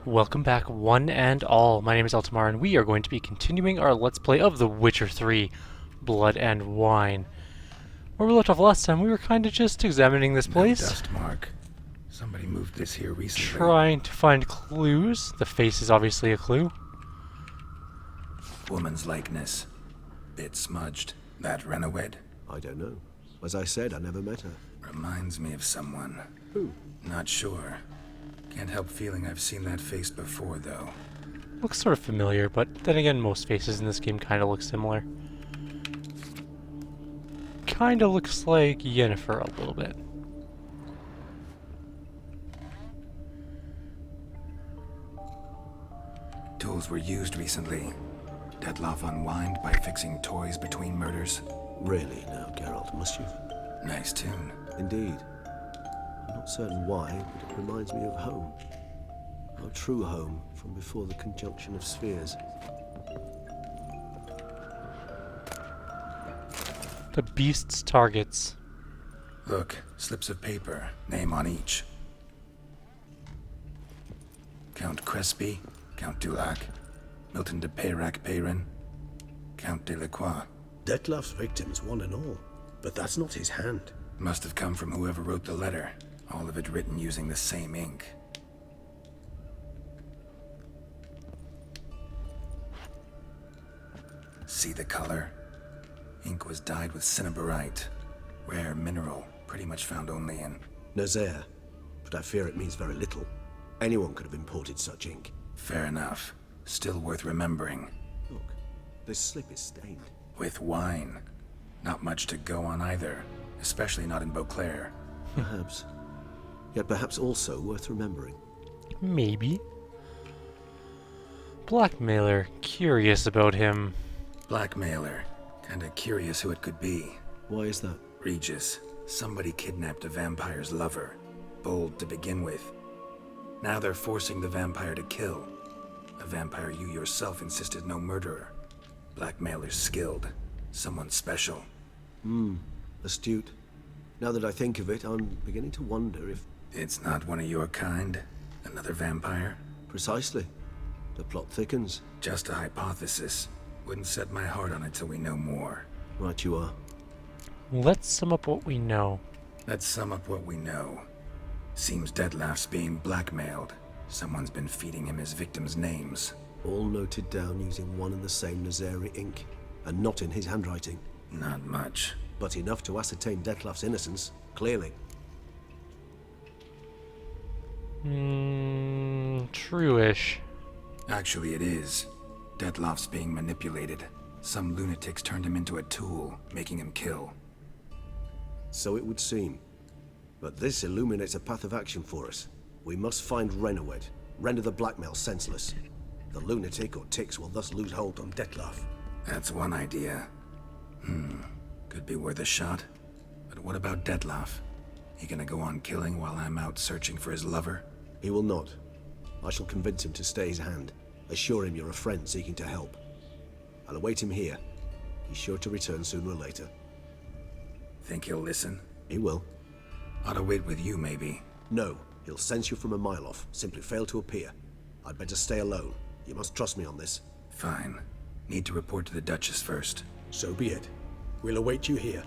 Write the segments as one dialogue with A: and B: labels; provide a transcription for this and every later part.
A: Welcome back, one and all. My name is Eltimar, and we are going to be continuing our Let's Play of The Witcher 3, Blood and Wine. Where we left off last time, we were kind of just examining this
B: No
A: place,
B: dust mark. Somebody moved this here recently.
A: trying to find clues. The face is obviously a clue.
B: Woman's likeness. Bit smudged. That Renowed?
C: I don't know. As I said, I never met her.
B: Reminds me of someone.
C: Who?
B: Not sure. Can't help feeling I've seen that face before, though.
A: Looks sort of familiar, but then again, most faces in this game kind of look similar. Kind of looks like Yennefer a little bit.
B: Tools were used recently. Detloff unwind by fixing toys between murders.
C: Really now, Geralt, must you?
B: Nice tune.
C: Indeed. I'm not certain why, but it reminds me of home. Our true home from before the conjunction of spheres.
A: The beast's targets.
B: Look, slips of paper, name on each. Count Crespi, Count Dulac, Milton de Peyrac-Peyrin, Count Delacroix.
C: Detloff's victims, one and all. But that's not his hand.
B: Must have come from whoever wrote the letter. All of it written using the same ink. See the color? Ink was dyed with cinnabarite. Rare mineral, pretty much found only in...
C: Nazaire. But I fear it means very little. Anyone could have imported such ink.
B: Fair enough. Still worth remembering.
C: Look, this slip is stained.
B: With wine. Not much to go on either. Especially not in Beauclair.
C: Perhaps. Yet perhaps also worth remembering.
A: Maybe. Blackmailer. Curious about him.
B: Blackmailer. Kinda curious who it could be.
C: Why is that?
B: Regis. Somebody kidnapped a vampire's lover. Bold to begin with. Now they're forcing the vampire to kill. A vampire you yourself insisted no murderer. Blackmailer's skilled. Someone special.
C: Astute. Now that I think of it, I'm beginning to wonder if...
B: It's not one of your kind? Another vampire?
C: Precisely. The plot thickens.
B: Just a hypothesis. Wouldn't set my heart on it till we know more.
C: Right you are.
A: Let's sum up what we know.
B: Let's sum up what we know. Seems Detloff's being blackmailed. Someone's been feeding him his victims' names.
C: All noted down using one and the same Nazaire ink. And not in his handwriting.
B: Not much.
C: But enough to ascertain Detloff's innocence, clearly.
A: True-ish.
B: Actually, it is. Detloff's being manipulated. Some lunatics turned him into a tool, making him kill.
C: So it would seem. But this illuminates a path of action for us. We must find Renowed, render the blackmail senseless. The lunatic or ticks will thus lose hold on Detloff.
B: That's one idea. Could be worth a shot. But what about Detloff? He gonna go on killing while I'm out searching for his lover?
C: He will not. I shall convince him to stay his hand. Assure him you're a friend seeking to help. I'll await him here. He's sure to return sooner or later.
B: Think he'll listen?
C: He will.
B: Ought to wait with you, maybe.
C: No, he'll sense you from a mile off. Simply fail to appear. I'd better stay alone. You must trust me on this.
B: Fine. Need to report to the Duchess first.
C: So be it. We'll await you here.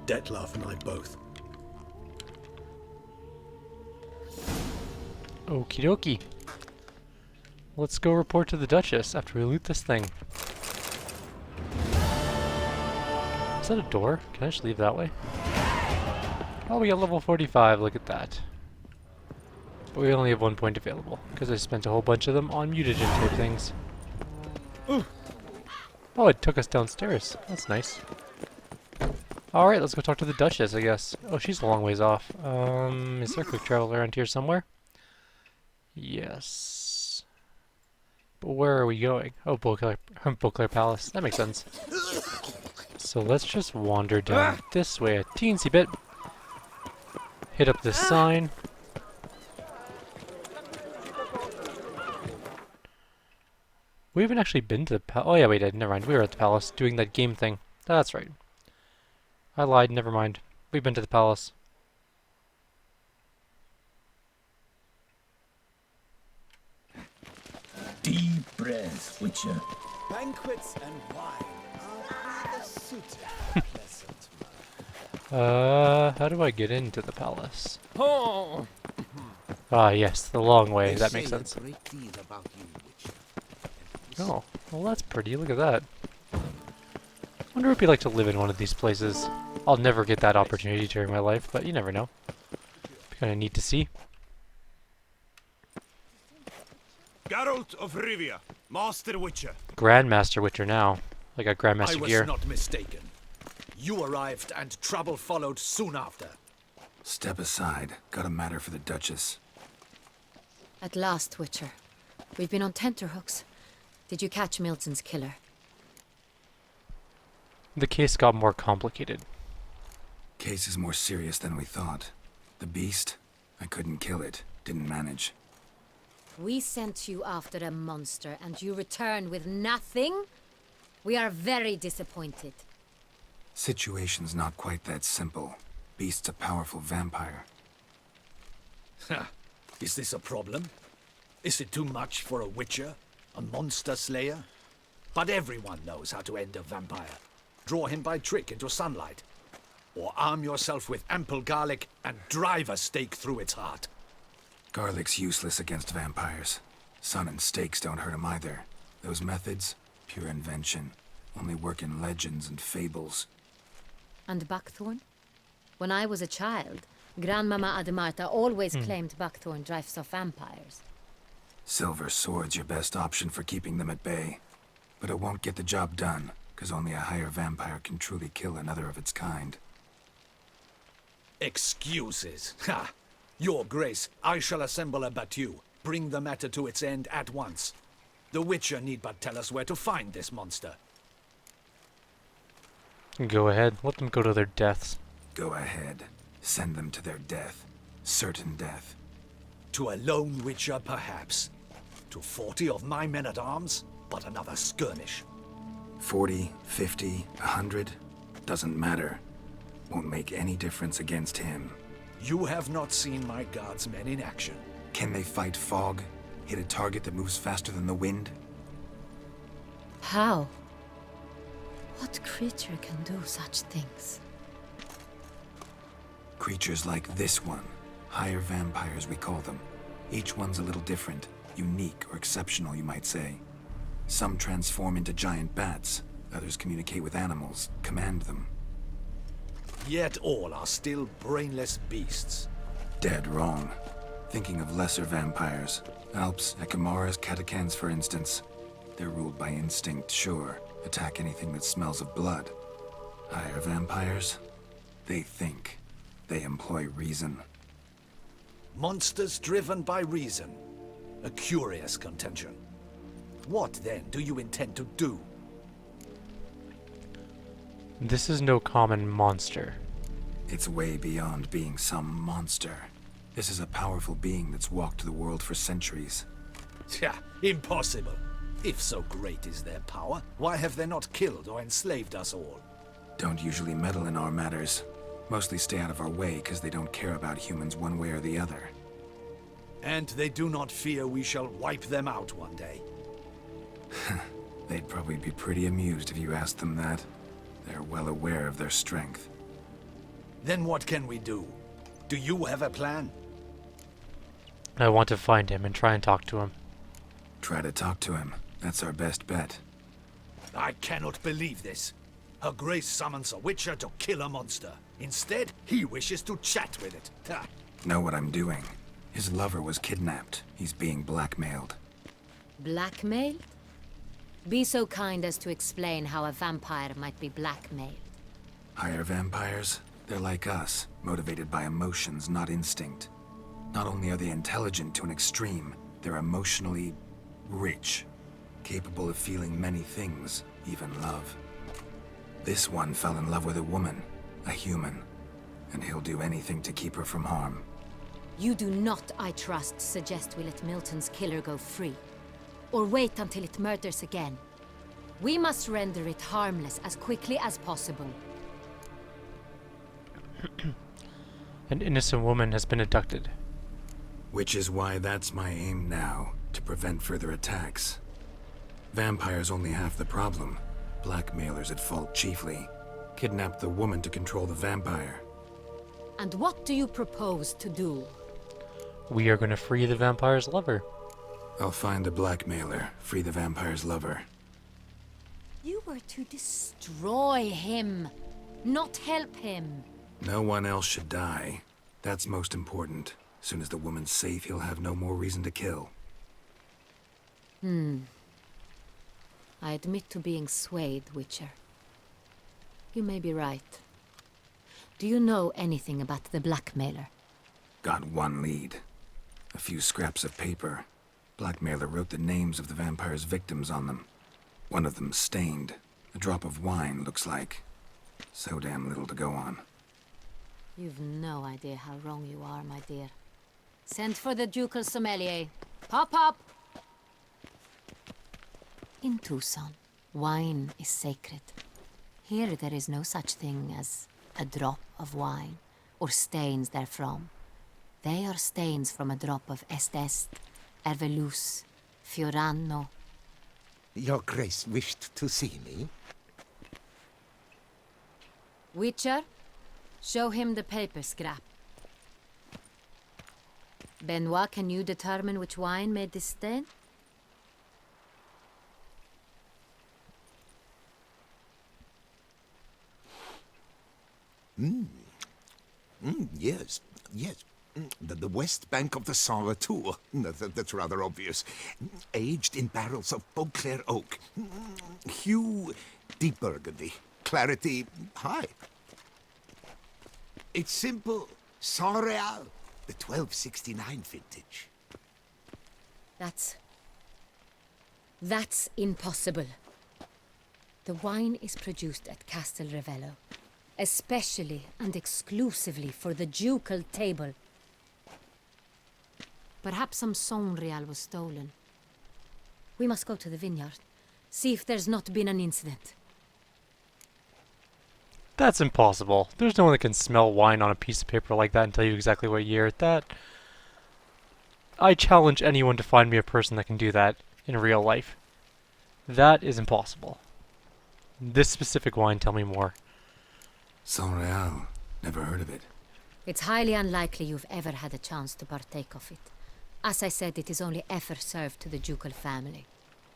C: Detloff and I both.
A: Okie dokie. Let's go report to the Duchess after we loot this thing. Is that a door? Can I just leave that way? Oh, we got level 45, look at that. But we only have 1 point available, because I spent a whole bunch of them on mutagen type things. Oh, it took us downstairs. That's nice. Alright, let's go talk to the Duchess, I guess. Oh, she's a long ways off. Is there a quick travel around here somewhere? Yes. But where are we going? Oh, Beauclair Palace. That makes sense. So let's just wander down this way a teensy bit. Hit up this sign. We haven't actually been to the palace. Oh yeah, we did. Never mind. We were at the palace doing that game thing. That's right. I lied. Never mind. We've been to the palace.
D: Deep breath, Witcher.
E: Banquets and wine are rather suited, Eltimar.
A: How do I get into the palace?
E: Oh,
A: Ah, yes, the long way.
E: they
A: That
E: say
A: makes sense.
E: a great deal about you, Witcher.
A: Oh, well that's pretty. Look at that. Wonder what it'd be like to live in one of these places. I'll never get that opportunity during my life, but you never know. Be kind of neat to see.
F: Geralt of Rivia, Master Witcher.
A: Grandmaster Witcher now. I got
G: I
A: Grandmaster
G: was
A: gear.
G: not mistaken. You arrived and trouble followed soon after.
B: Step aside. Got a matter for the Duchess.
H: At last, Witcher. We've been on tenterhooks. Did you catch Milton's killer?
A: The case got more complicated.
B: Case is more serious than we thought. The beast? I couldn't kill it. Didn't manage.
H: We sent you after a monster and you return with nothing? We are very disappointed.
B: Situation's not quite that simple. Beast's a powerful vampire.
G: Ha! Is this a problem? Is it too much for a Witcher? A monster slayer? But everyone knows how to end a vampire. Draw him by trick into sunlight. Or arm yourself with ample garlic and drive a stake through its heart.
B: Garlic's useless against vampires. Sun and stakes don't hurt him either. Those methods, pure invention. Only work in legends and fables.
H: And buckthorn? When I was a child, Grandmama Ademarta always claimed buckthorn drives off vampires.
B: Silver sword's your best option for keeping them at bay. But it won't get the job done, because only a higher vampire can truly kill another of its kind.
G: Excuses. Ha! Your Grace, I shall assemble a battue. Bring the matter to its end at once. The Witcher need but tell us where to find this monster.
A: Go ahead. Let them go to their deaths.
B: Go ahead. Send them to their death. Certain death.
G: To a lone Witcher, perhaps. To 40 of my men-at-arms, but another skirmish.
B: 40, 50, 100? Doesn't matter. Won't make any difference against him.
G: You have not seen my guardsmen in action.
B: Can they fight fog? Hit a target that moves faster than the wind?
H: How? What creature can do such things?
B: Creatures like this one. Higher vampires, we call them. Each one's a little different. Unique or exceptional, you might say. Some transform into giant bats. Others communicate with animals, command them.
G: Yet all are still brainless beasts.
B: Dead wrong. Thinking of lesser vampires. Alps, Ekamaras, Catacans, for instance. They're ruled by instinct, sure. Attack anything that smells of blood. Higher vampires? They think. They employ reason.
G: Monsters driven by reason. A curious contention. What, then, do you intend to do?
A: This is no common monster.
B: It's way beyond being some monster. This is a powerful being that's walked the world for centuries.
G: Tja, impossible. If so great is their power, why have they not killed or enslaved us all?
B: Don't usually meddle in our matters. Mostly stay out of our way because they don't care about humans one way or the other.
G: And they do not fear we shall wipe them out one day.
B: They'd probably be pretty amused if you asked them that. They're well aware of their strength.
G: Then what can we do? Do you have a plan?
A: I want to find him and try and talk to him.
B: Try to talk to him. That's our best bet.
G: I cannot believe this. Her Grace summons a Witcher to kill a monster. Instead, he wishes to chat with it. Ha.
B: Know what I'm doing. His lover was kidnapped. He's being blackmailed.
H: Blackmailed? Be so kind as to explain how a vampire might be blackmailed.
B: Higher vampires? They're like us, motivated by emotions, not instinct. Not only are they intelligent to an extreme, they're emotionally rich, capable of feeling many things, even love. This one fell in love with a woman, a human, and he'll do anything to keep her from harm.
H: You do not, I trust, suggest we let Milton's killer go free. Or wait until it murders again. We must render it harmless as quickly as possible.
A: An innocent woman has been abducted.
B: Which is why that's my aim now, to prevent further attacks. Vampires only half the problem. Blackmailers at fault chiefly. Kidnapped the woman to control the vampire.
H: And what do you propose to do?
A: We are going to free the vampire's lover.
B: I'll find the blackmailer, free the vampire's lover.
H: You were to destroy him, not help him.
B: No one else should die. That's most important. Soon as the woman's safe, he'll have no more reason to kill.
H: I admit to being swayed, Witcher. You may be right. Do you know anything about the blackmailer?
B: Got one lead. A few scraps of paper. Blackmailer wrote the names of the vampire's victims on them. One of them stained. A drop of wine, looks like. So damn little to go on.
H: You've no idea how wrong you are, my dear. Send for the ducal sommelier. Pop, pop! In Tucson, wine is sacred. Here there is no such thing as a drop of wine, or stains therefrom. They are stains from a drop of Est, Ervelus, Fiorano.
E: Your Grace wished to see me?
H: Witcher, show him the paper scrap. Benoit, can you determine which wine made this stain?
E: Yes, yes. The west bank of the Saint Retour. That's rather obvious. Aged in barrels of Beauclair oak. Hue, deep burgundy. Clarity, high. It's simple. Saint Real, the 1269 vintage.
H: That's impossible. The wine is produced at Castel Ravello, especially and exclusively for the ducal table. Perhaps some Saint Real was stolen. We must go to the vineyard, see if there's not been an incident.
A: That's impossible. There's no one that can smell wine on a piece of paper like that and tell you exactly what year. I challenge anyone to find me a person that can do that in real life. That is impossible. This specific wine, tell me more.
B: Saint Real. Never heard of it.
H: It's highly unlikely you've ever had a chance to partake of it. As I said, it is only ever served to the ducal family.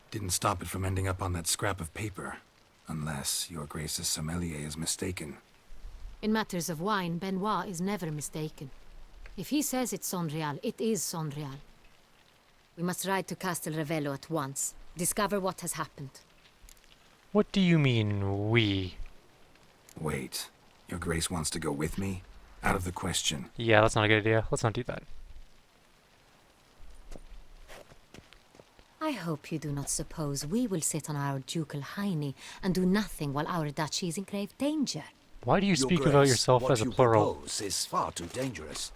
B: Didn't stop it from ending up on that scrap of paper. Unless your Grace's sommelier is mistaken.
H: In matters of wine, Benoit is never mistaken. If he says it's Saint Real, it is Saint Real. We must ride to Castel Ravello at once. Discover what has happened.
A: What do you mean, we?
B: Wait. Your Grace wants to go with me? Out of the question.
A: Yeah, that's not a good idea. Let's not do that.
H: I hope you do not suppose we will sit on our ducal hiney and do nothing while our duchy is in grave danger.
A: Why do you
G: Your
A: speak
G: Grace,
A: about yourself
G: what
A: as a
G: you
A: plural?
G: propose is far too dangerous.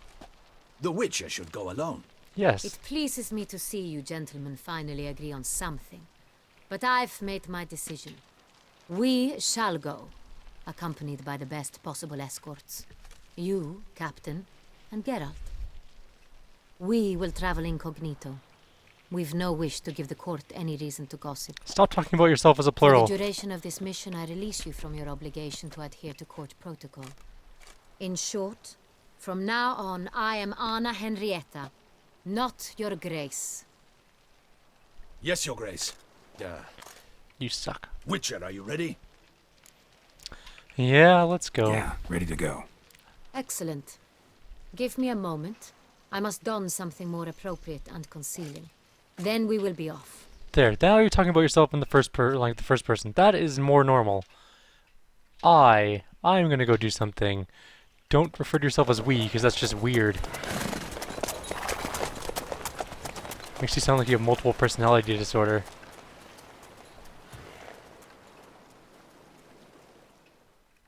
G: The Witcher should go alone.
A: Yes.
H: It pleases me to see you gentlemen finally agree on something. But I've made my decision. We shall go, accompanied by the best possible escorts. You, Captain, and Geralt. We will travel incognito. We've no wish to give the court any reason to gossip.
A: Stop talking about yourself as a plural.
H: For the duration of this mission, I release you from your obligation to adhere to court protocol. In short, from now on, I am Anna Henrietta, not your Grace.
G: Yes, Your Grace.
A: You suck.
G: Witcher, are you ready?
A: Yeah, let's go.
B: Yeah, ready to go.
H: Excellent. Give me a moment. I must don something more appropriate and concealing. Then we will be off.
A: There. Now you're talking about yourself in the first person. That is more normal. I'm gonna go do something. Don't refer to yourself as we, because that's just weird. Makes you sound like you have multiple personality disorder.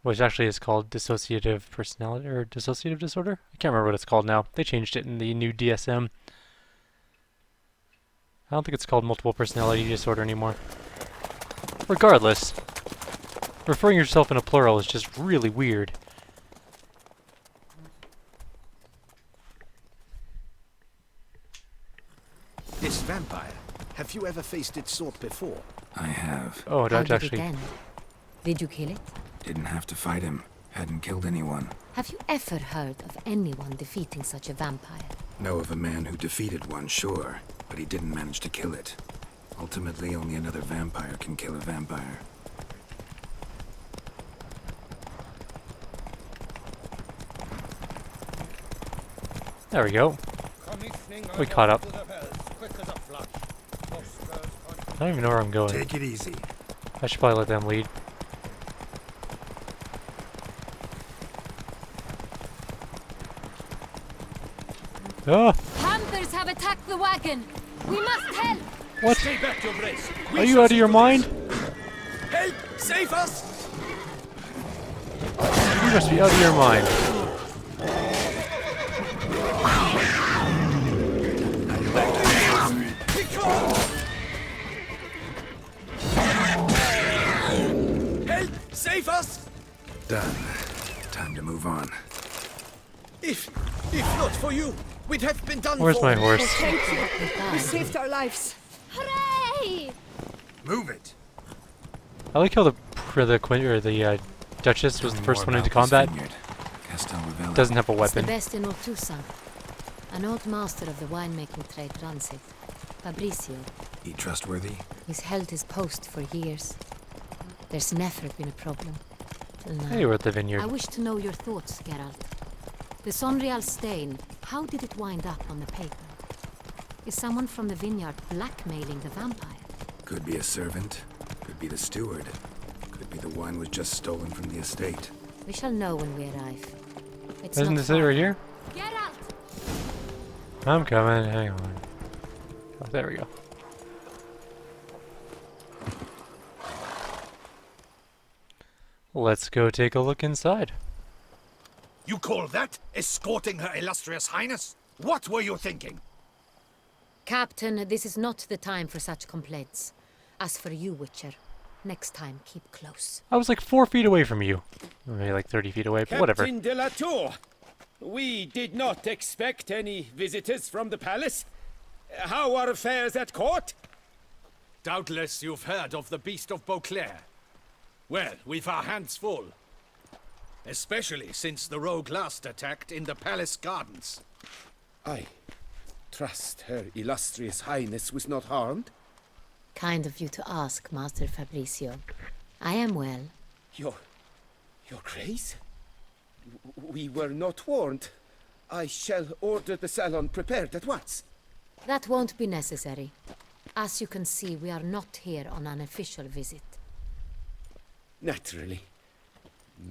A: Which actually is called dissociative personality, or dissociative disorder? I can't remember what it's called now. They changed it in the new DSM. I don't think it's called multiple personality disorder anymore. Regardless, referring yourself in a plural is just really weird.
G: This vampire
E: Have you ever faced its sort before?
B: I have.
A: Oh,
H: How
A: don't
H: did
A: actually.
H: it end? Did you kill it?
B: Didn't have to fight him. Hadn't killed anyone.
H: Have you ever heard of anyone defeating such a vampire?
B: Know of a man who defeated one, sure, but he didn't manage to kill it. Ultimately, only another vampire can kill a vampire.
A: There we go. We caught up. I don't even know where I'm going.
B: Take it easy.
A: I should probably let them lead. Ah!
H: Panthers have attacked the wagon! We must help!
A: What?
G: Stay back, your grace.
A: Are you out of your mind?
G: Help! Save us!
A: You must be out of your mind.
G: Help! Save us!
B: Done. Time to move on.
G: If not for you, we'd have been done
A: Where's
G: for.
A: my horse?
H: We
I: Saved our lives.
H: Hooray!
B: Move it!
A: I like how the queen or the Duchess was the first one into combat. Doesn't have a
H: It's the
A: weapon.
H: best in Oltusa. An old master of the winemaking trade runs it. Fabricio.
B: He trustworthy?
H: He's held his post for years. There's never been a problem. Till now.
A: Hey, we're at the vineyard.
H: I wish to know your thoughts, Geralt. The Sonreal stain, how did it wind up on the paper? Is someone from the vineyard blackmailing the vampire?
B: Could be a servant. Could be the steward. Could be the wine was just stolen from the estate.
H: We shall know when we arrive. It's
A: Isn't
H: not
A: this it
H: far.
A: right here?
H: Geralt!
A: I'm coming. Hang on. Oh, there we go. Let's go take a look inside.
G: You call that escorting her illustrious highness? What were you thinking?
H: Captain, this is not the time for such complaints. As for you, Witcher, next time keep close.
A: I was like 4 feet away from you. Maybe like 30 feet away, but whatever.
J: Captain de la Tour, we did not expect any visitors from the palace. How are affairs at court?
G: Doubtless you've heard of the Beast of Beauclair. Well, we've our hands full. Especially since the rogue last attacked in the palace gardens.
J: I trust her illustrious highness was not harmed.
H: Kind of you to ask, Master Fabricio. I am well.
J: Your grace? We were not warned. I shall order the salon prepared at once.
H: That won't be necessary. As you can see, we are not here on an official visit.
J: Naturally.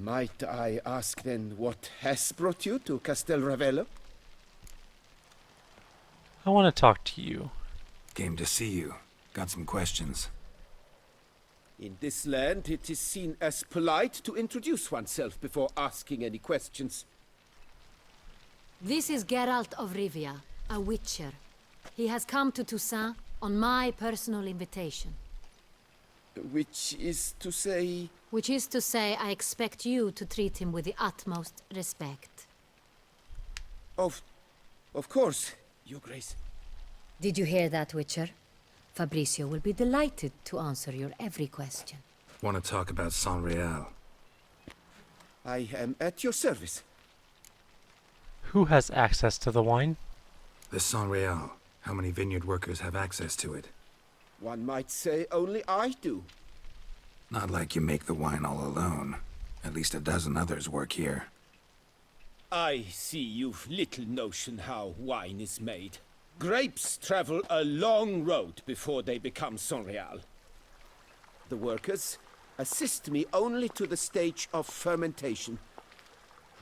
J: Might I ask then what has brought you to Castel Ravello?
A: I want to talk to you.
B: Came to see you. Got some questions.
J: In this land, it is seen as polite to introduce oneself before asking any questions.
H: This is Geralt of Rivia, a witcher. He has come to Toussaint on my personal invitation.
J: Which is to say...
H: Which is to say, I expect you to treat him with the utmost respect.
J: Of course, Your Grace.
H: Did you hear that, Witcher? Fabricio will be delighted to answer your every question.
B: Want to talk about Saint-Réal?
J: I am at your service.
A: Who has access to the wine?
B: The Saint-Réal. How many vineyard workers have access to it?
J: One might say only I do.
B: Not like you make the wine all alone. At least a dozen others work here.
J: I see you've little notion how wine is made. Grapes travel a long road before they become Saint-Réal. The workers assist me only to the stage of fermentation.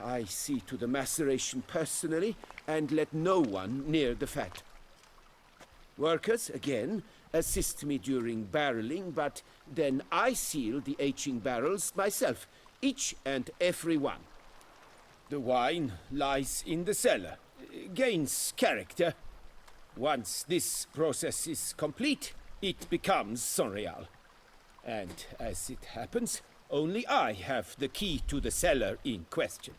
J: I see to the maceration personally and let no one near the fat. Workers, again, assist me during barreling, but then I seal the aging barrels myself, each and every one. The wine lies in the cellar, gains character. Once this process is complete, it becomes Saint-Réal. And as it happens, only I have the key to the cellar in question.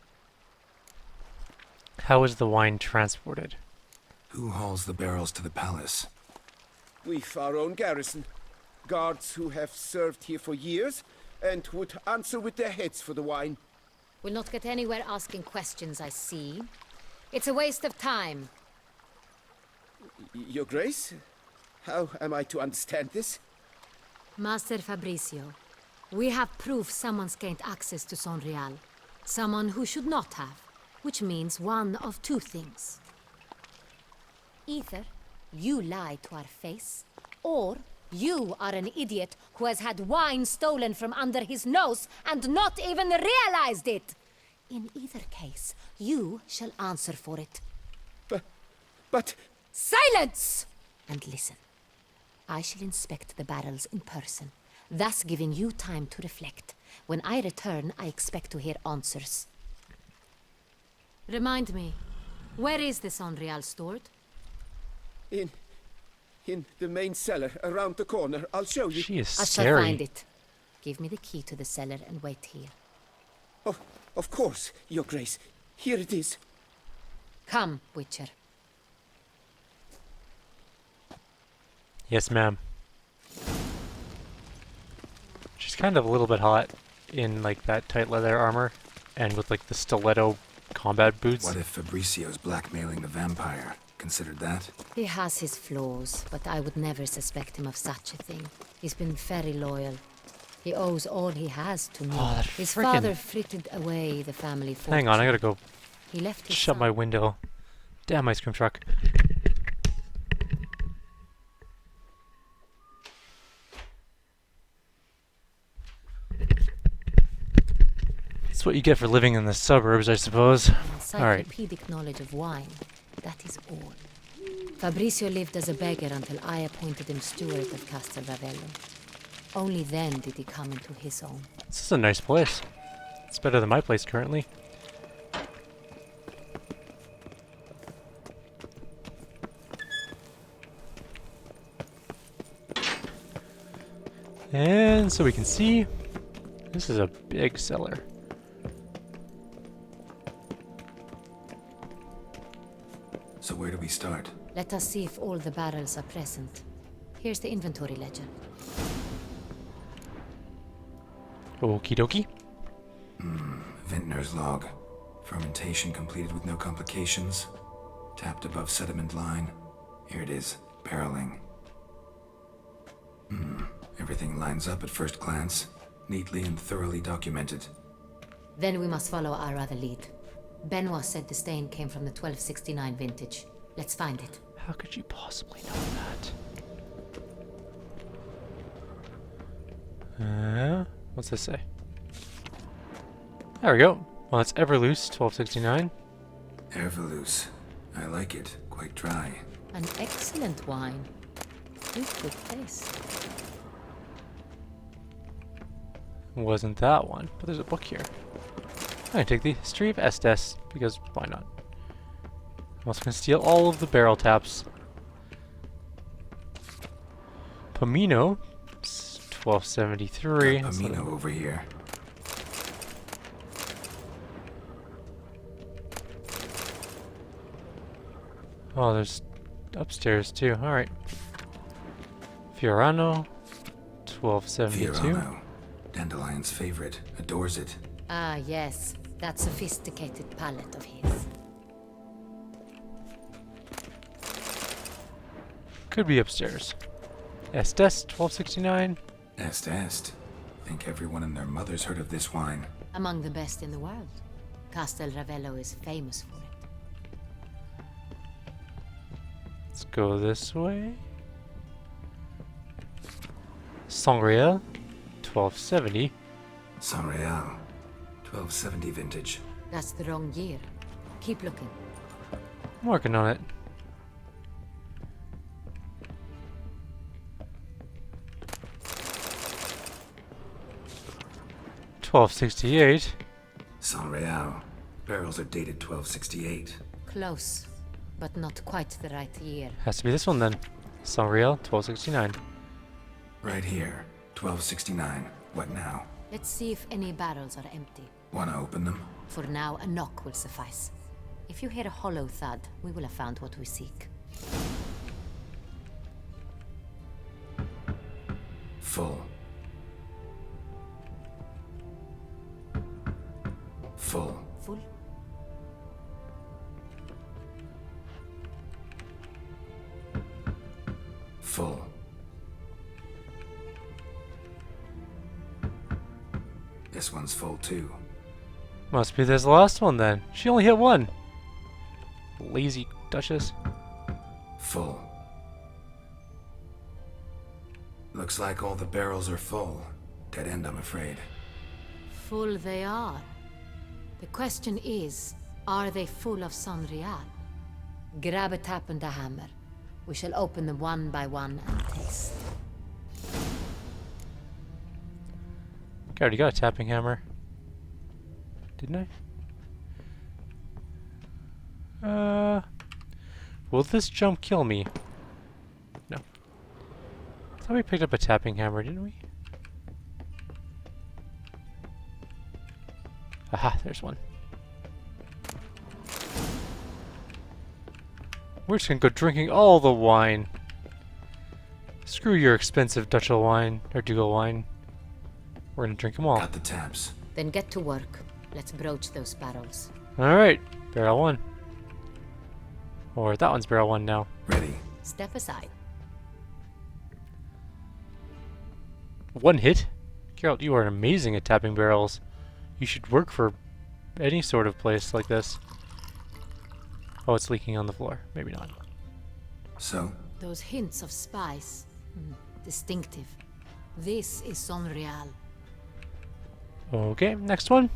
A: How is the wine transported?
B: Who hauls the barrels to the palace?
J: We've our own garrison. Guards who have served here for years and would answer with their heads for the wine.
H: We'll not get anywhere asking questions, I see. It's a waste of time.
J: Your Grace? How am I to understand this?
H: Master Fabricio, we have proof someone's gained access to Sonreal. Someone who should not have, which means one of two things. Either you lie to our face, or you are an idiot who has had wine stolen from under his nose and not even realized it. In either case, you shall answer for it.
J: But...
H: Silence! And listen. I shall inspect the barrels in person, thus giving you time to reflect. When I return, I expect to hear answers. Remind me, where is the Sonreal stored?
J: In the main cellar, around the corner. I'll show you.
A: She is
H: I
A: scary.
H: shall find it. Give me the key to the cellar and wait here.
J: Oh, of course, Your Grace. Here it is.
H: Come, Witcher.
A: Yes, ma'am. She's kind of a little bit hot in like that tight leather armor and with like the stiletto combat boots.
B: What if Fabricio's blackmailing the vampire? Considered that?
H: He has his flaws, but I would never suspect him of such a thing. He's been very loyal. He owes all he has to me.
A: Oh, that
H: his
A: frickin'
H: father frittered away the family fortune.
A: Hang on, I gotta go
H: He left his
A: shut
H: son.
A: my window. Damn ice cream truck. That's what you get for living in the suburbs, I suppose. Alright.
H: Encyclopedic knowledge of wine. That is all. Fabricio lived as a beggar until I appointed him steward of Castel Ravello. Only then did he come into his own.
A: This is a nice place. It's better than my place currently. And so we can see, this is a big cellar.
B: So where do we start?
H: Let us see if all the barrels are present. Here's the inventory ledger.
A: Okie dokie.
B: Vintner's log. Fermentation completed with no complications. Tapped above sediment line. Here it is. Barreling. Everything lines up at first glance. Neatly and thoroughly documented.
H: Then we must follow our other lead. Benoit said the stain came from the 1269 vintage. Let's find it.
A: How could you possibly know that? What's this say? There we go. Well, it's Everloose 1269.
B: Erveloos. I like it. Quite dry.
H: An excellent wine. With good taste.
A: Wasn't that one, but there's a book here. I'm gonna take the History of Estes, because why not? I'm also gonna steal all of the barrel taps. Pomino, 1273.
B: Got Pomino over here.
A: Oh, there's upstairs too. Alright. Fiorano, 1272.
B: Fiorano. Dandelion's favorite. Adores it.
H: Ah, yes. That sophisticated palate of his.
A: Could be upstairs. Estes, 1269.
B: Est. Think everyone and their mother's heard of this wine.
H: Among the best in the world. Castel Ravello is famous for it.
A: Let's go this way. Sangria, 1270.
B: Sonreal. 1270 vintage.
H: That's the wrong year. Keep looking.
A: I'm working on it. $12.68.
B: Sonreal. Barrels are dated 1268.
H: Close, but not quite the right year.
A: Has to be this one then. Sangria, 1269.
B: Right here. 1269. What now?
H: Let's see if any barrels are empty.
B: Wanna open them?
H: For now, a knock will suffice. If you hear a hollow thud, we will have found what we seek.
B: Full. Full.
H: Full.
B: Full. This one's full too.
A: Must be this last one then. She only hit one. Lazy Duchess.
B: Full. Looks like all the barrels are full. Dead end, I'm afraid.
H: Full they are. The question is, are they full of San Real? Grab a tap and a hammer. We shall open them one by one and taste.
A: I already got a tapping hammer. Didn't I? Will this jump kill me? No. I thought we picked up a tapping hammer, didn't we? Aha, there's one. We're just gonna go drinking all the wine. Screw your expensive Dutchel wine, or Dougal wine. We're gonna drink them all.
B: Got the taps.
H: Then get to work. Let's broach those barrels.
A: Alright, barrel one. Or that one's barrel one now.
B: Ready.
H: Step aside.
A: One hit? Geralt, you are amazing at tapping barrels. You should work for any sort of place like this. Oh, it's leaking on the floor. Maybe not.
B: So?
H: Those hints of spice. Distinctive. This is San Real.
A: Okay, next one.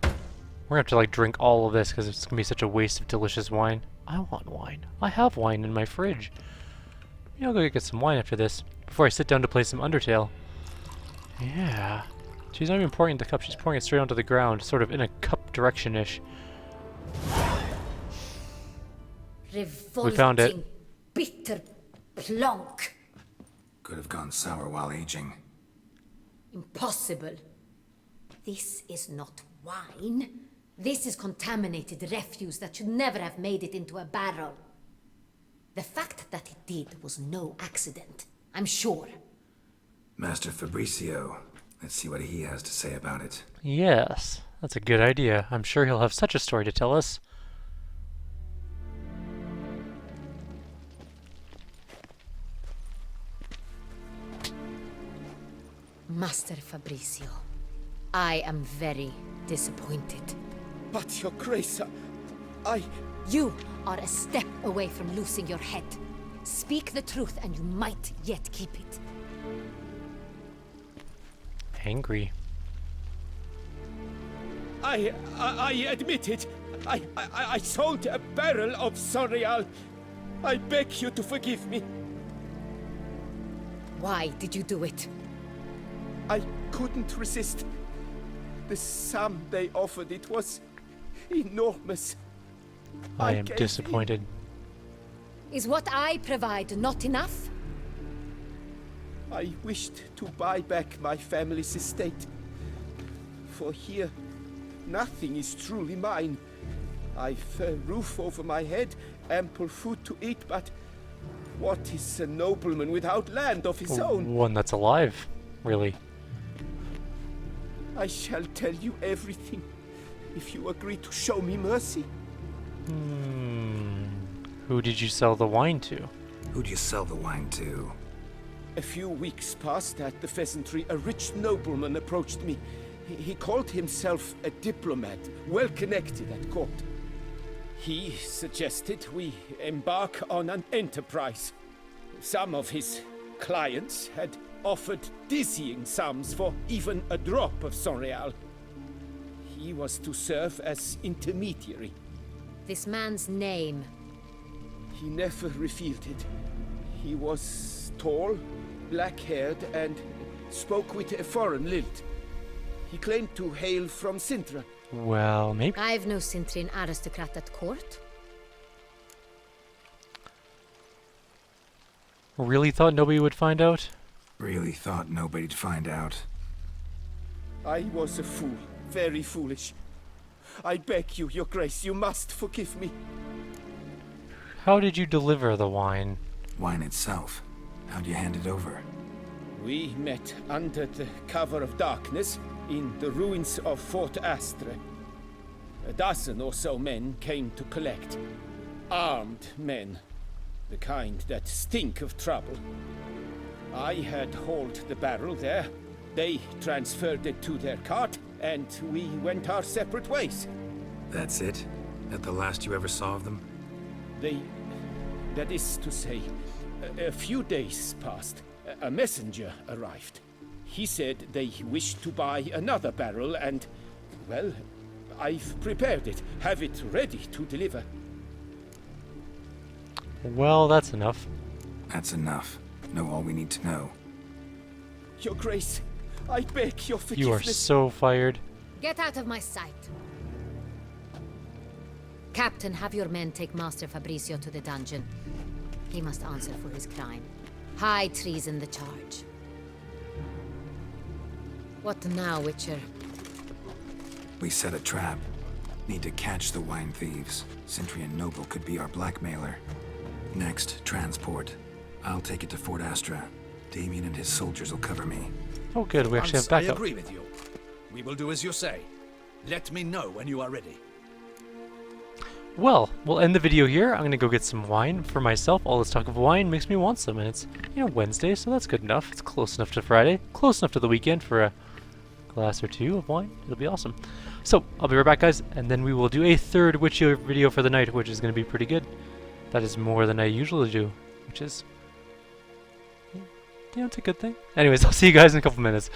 A: We're gonna have to like drink all of this because it's gonna be such a waste of delicious wine. I want wine. I have wine in my fridge. Maybe I'll go get some wine after this before I sit down to play some Undertale. Yeah. She's not even pouring in the cup, she's pouring it straight onto the ground, sort of in a cup direction-ish. We found it.
H: Bitter plonk.
B: Could have gone sour while aging.
H: Impossible. This is not wine. This is contaminated refuse that should never have made it into a barrel. The fact that it did was no accident, I'm sure.
B: Master Fabricio. Let's see what he has to say about it.
A: Yes, that's a good idea. I'm sure he'll have such a story to tell us.
H: Master Fabricio, I am very disappointed.
J: But, Your Grace,
H: You are a step away from losing your head. Speak the truth and you might yet keep it.
A: Angry.
J: I admit it. I sold a barrel of San Real. I beg you to forgive me.
H: Why did you do it?
J: I couldn't resist. The sum they offered, it was enormous.
A: I am
J: gave
A: disappointed.
H: Is what I provide not enough?
J: I wished to buy back my family's estate. For here, nothing is truly mine. I've a roof over my head, ample food to eat, but what is a nobleman without land of his own?
A: One that's alive, really.
J: I shall tell you everything, if you agree to show me mercy.
A: Who did you sell the wine to?
B: Who'd you sell the wine to?
J: A few weeks past at the pheasantry, a rich nobleman approached me. He called himself a diplomat, well connected at court. He suggested we embark on an enterprise. Some of his clients had offered dizzying sums for even a drop of San Real. He was to serve as intermediary.
H: This man's name.
J: He never revealed it. He was tall, black-haired, and spoke with a foreign lilt. He claimed to hail from Sintra.
A: Well, maybe.
H: I've no Sintrian aristocrat at court.
A: Really thought nobody would find out?
B: Really thought nobody'd find out.
J: I was a fool, very foolish. I beg you, Your Grace, you must forgive me.
A: How did you deliver the wine?
B: Wine itself. How'd you hand it over?
J: We met under the cover of darkness in the ruins of Fort Astre. A dozen or so men came to collect. Armed men. The kind that stink of trouble. I had hauled the barrel there. They transferred it to their cart, and we went our separate ways.
B: That's it? That the last you ever saw of them?
J: That is to say, a few days passed. A messenger arrived. He said they wished to buy another barrel and, well, I've prepared it. Have it ready to deliver.
A: Well, that's enough.
B: That's enough. Know all we need to know.
J: Your Grace, I beg your
A: You are
J: forgiveness.
A: so fired.
H: Get out of my sight. Captain, have your men take Master Fabricio to the dungeon. He must answer for his crime. High treason the charge. What now, Witcher?
B: We set a trap. Need to catch the wine thieves. Sentry and Noble could be our blackmailer. Next, transport. I'll take it to Fort Astra. Damien and his soldiers will cover me.
A: Oh good, we actually have
G: I
A: backup.
G: agree with you. We will do as you say. Let me know when you are ready.
A: Well, we'll end the video here. I'm gonna go get some wine for myself. All this talk of wine makes me want some, and it's, Wednesday, so that's good enough. It's close enough to Friday, close enough to the weekend for a glass or two of wine. It'll be awesome. So, I'll be right back, guys, and then we will do a third Witcher video for the night, which is gonna be pretty good. That is more than I usually do, which is, it's a good thing. Anyways, I'll see you guys in a couple minutes.